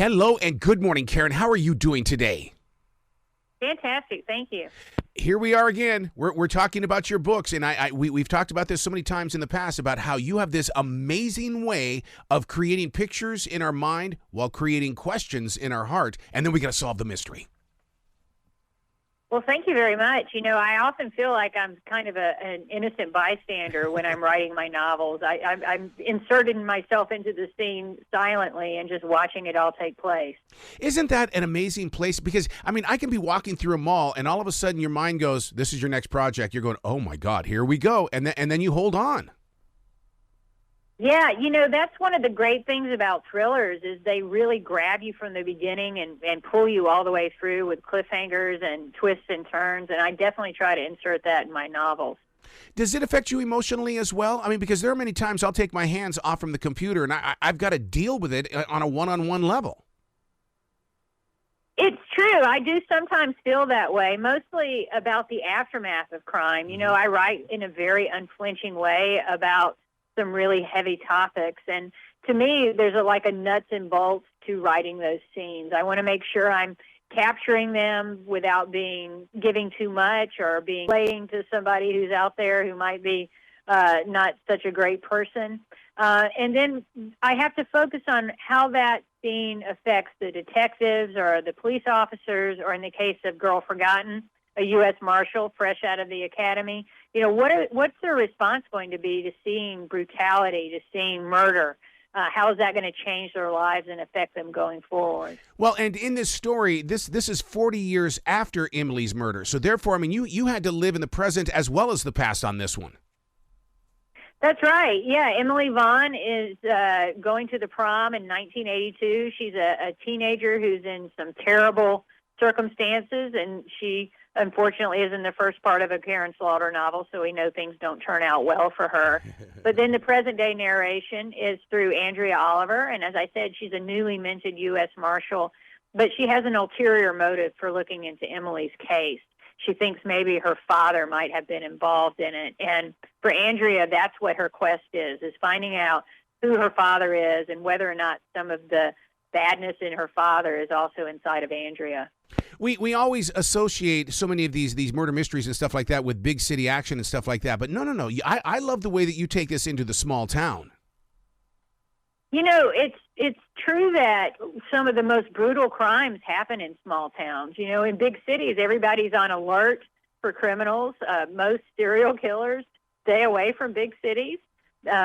Hello and good morning, Karin. How are you doing today? Fantastic. Thank you. Here we are again. We're talking about your books, and we've talked about this so many times in the past about how you have this amazing way of creating pictures in our mind while creating questions in our heart, and then we got to solve the mystery. Well, thank you very much. You know, I often feel like I'm kind of an innocent bystander when I'm writing my novels. I'm inserting myself into the scene silently and just watching it all take place. Isn't that an amazing place? Because, I mean, I can be walking through a mall, and all of a sudden your mind goes, this is your next project. You're going, oh, my God, here we go. And then you hold on. Yeah, you know, that's one of the great things about thrillers is they really grab you from the beginning and pull you all the way through with cliffhangers and twists and turns, and I definitely try to insert that in my novels. Does it affect you emotionally as well? I mean, because there are many times I'll take my hands off from the computer, and I've got to deal with it on a one-on-one level. It's true. I do sometimes feel that way, mostly about the aftermath of crime. You know, I write in a very unflinching way about some really heavy topics. And to me, there's like a nuts and bolts to writing those scenes. I want to make sure I'm capturing them without giving too much or being playing to somebody who's out there who might be not such a great person. And then I have to focus on how that scene affects the detectives or the police officers, or in the case of Girl Forgotten, a U.S. Marshal fresh out of the academy. You know, what's their response going to be to seeing brutality, to seeing murder? How is that going to change their lives and affect them going forward? Well, and in this story, this is 40 years after Emily's murder. So therefore, I mean, you had to live in the present as well as the past on this one. That's right. Yeah, Emily Vaughn is going to the prom in 1982. She's a teenager who's in some terrible circumstances, and she unfortunately is in the first part of a Karin Slaughter novel, so we know things don't turn out well for her. But then the present-day narration is through Andrea Oliver, and as I said, she's a newly minted U.S. Marshal, but she has an ulterior motive for looking into Emily's case. She thinks maybe her father might have been involved in it, and for Andrea, that's what her quest is finding out who her father is and whether or not some of the badness in her father is also inside of Andrea. We always associate so many of these murder mysteries and stuff like that with big city action and stuff like that. But no. I love the way that you take this into the small town. You know, it's true that some of the most brutal crimes happen in small towns. You know, in big cities, everybody's on alert for criminals. Most serial killers stay away from big cities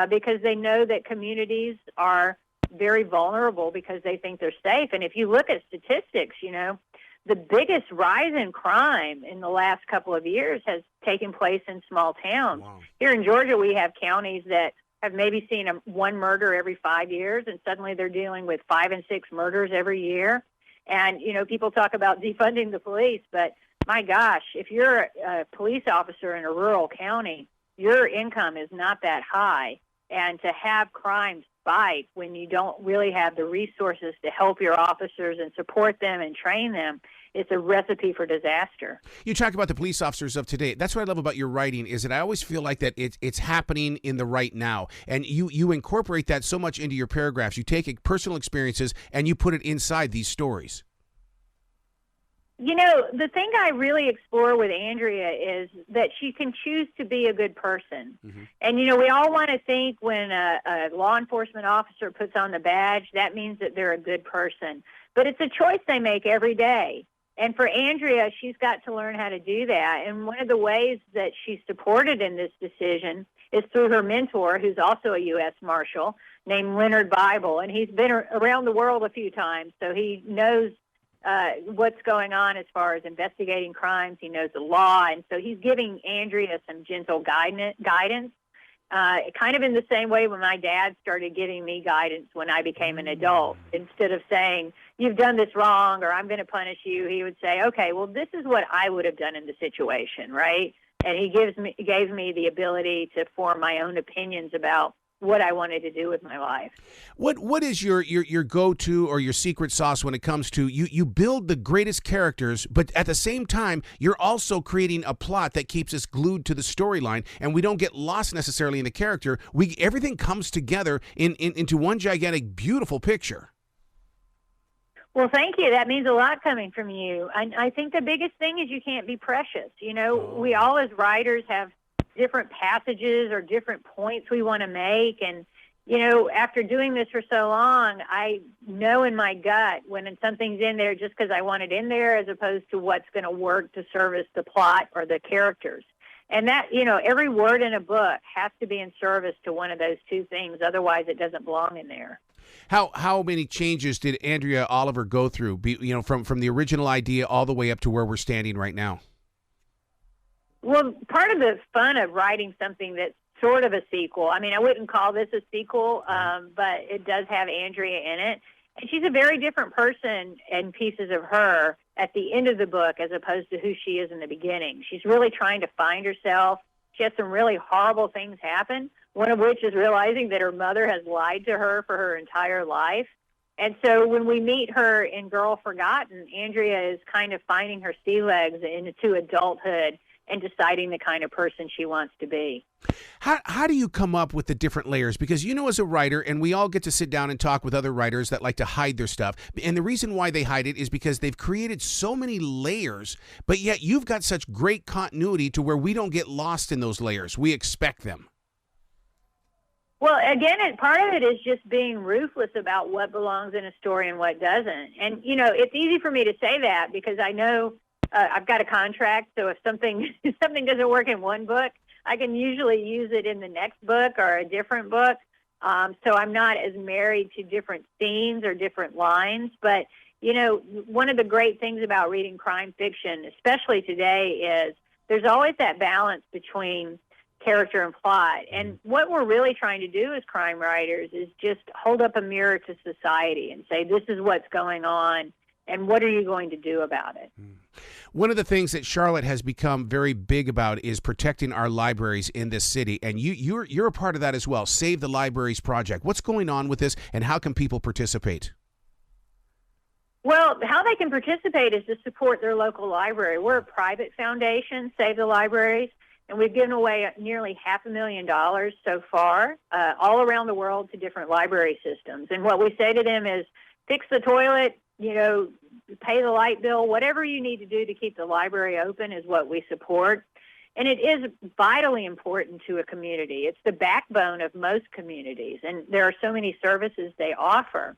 because they know that communities are very vulnerable because they think they're safe. And if you look at statistics, you know, the biggest rise in crime in the last couple of years has taken place in small towns. Wow. Here in Georgia, we have counties that have maybe seen one murder every 5 years, and suddenly they're dealing with 5 and 6 murders every year. And, you know, people talk about defunding the police, but my gosh, if you're a police officer in a rural county, your income is not that high. And to have crime spike when you don't really have the resources to help your officers and support them and train them, it's a recipe for disaster. You talk about the police officers of today. That's what I love about your writing is that I always feel like that it's happening in the right now. And you incorporate that so much into your paragraphs. You take personal experiences and you put it inside these stories. You know, the thing I really explore with Andrea is that she can choose to be a good person. Mm-hmm. And, you know, we all want to think when a law enforcement officer puts on the badge, that means that they're a good person. But it's a choice they make every day. And for Andrea, she's got to learn how to do that. And one of the ways that she's supported in this decision is through her mentor, who's also a U.S. Marshal, named Leonard Bible. And he's been around the world a few times, so he knows what's going on as far as investigating crimes. He knows the law, and so he's giving Andrea some gentle guidance, kind of in the same way when my dad started giving me guidance when I became an adult. Instead of saying, you've done this wrong or I'm going to punish you, he would say, okay, well, this is what I would have done in the situation, right? And he gave me the ability to form my own opinions about what I wanted to do with my life. What is your go-to or your secret sauce when it comes to you build the greatest characters, but at the same time, you're also creating a plot that keeps us glued to the storyline, and we don't get lost necessarily in the character. Everything comes together into one gigantic, beautiful picture. Well, thank you. That means a lot coming from you. I think the biggest thing is you can't be precious. You know, we all as writers have different passages or different points we want to make. And, you know, after doing this for so long, I know in my gut when something's in there just because I want it in there as opposed to what's going to work to service the plot or the characters. And that, you know, every word in a book has to be in service to one of those two things. Otherwise, it doesn't belong in there. How many changes did Andrea Oliver go through, you know, from the original idea all the way up to where we're standing right now? Well, part of the fun of writing something that's sort of a sequel, I mean, I wouldn't call this a sequel, but it does have Andrea in it. And she's a very different person and pieces of her at the end of the book as opposed to who she is in the beginning. She's really trying to find herself. She has some really horrible things happen, one of which is realizing that her mother has lied to her for her entire life. And so when we meet her in Girl Forgotten, Andrea is kind of finding her sea legs into adulthood and deciding the kind of person she wants to be. How do you come up with the different layers? Because, you know, as a writer, and we all get to sit down and talk with other writers that like to hide their stuff. And the reason why they hide it is because they've created so many layers, but yet you've got such great continuity to where we don't get lost in those layers. We expect them. Well, again, part of it is just being ruthless about what belongs in a story and what doesn't. And, you know, it's easy for me to say that because I know I've got a contract, so if something doesn't work in one book, I can usually use it in the next book or a different book. So I'm not as married to different scenes or different lines. But, you know, one of the great things about reading crime fiction, especially today, is there's always that balance between character and plot. And what we're really trying to do as crime writers is just hold up a mirror to society and say, this is what's going on, and what are you going to do about it? One of the things that Charlotte has become very big about is protecting our libraries in this city, and you're a part of that as well. Save the Libraries Project. What's going on with this, and how can people participate? Well, how they can participate is to support their local library. We're a private foundation, Save the Libraries, and we've given away nearly $500,000 so far, all around the world to different library systems. And what we say to them is, fix the toilet, you know, pay the light bill, whatever you need to do to keep the library open is what we support. And it is vitally important to a community. It's the backbone of most communities, and there are so many services they offer.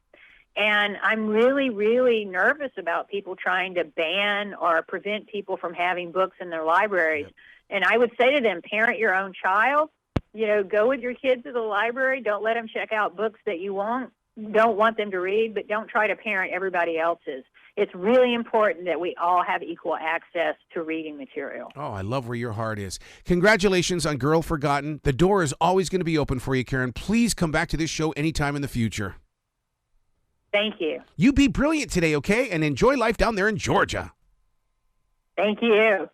And I'm really, really nervous about people trying to ban or prevent people from having books in their libraries. Yep. And I would say to them, parent your own child, you know, go with your kids to the library. Don't let them check out books that you don't want them to read, but don't try to parent everybody else's. It's really important that we all have equal access to reading material. Oh, I love where your heart is. Congratulations on Girl Forgotten. The door is always going to be open for you, Karin. Please come back to this show anytime in the future. Thank you. You be brilliant today, okay? And enjoy life down there in Georgia. Thank you.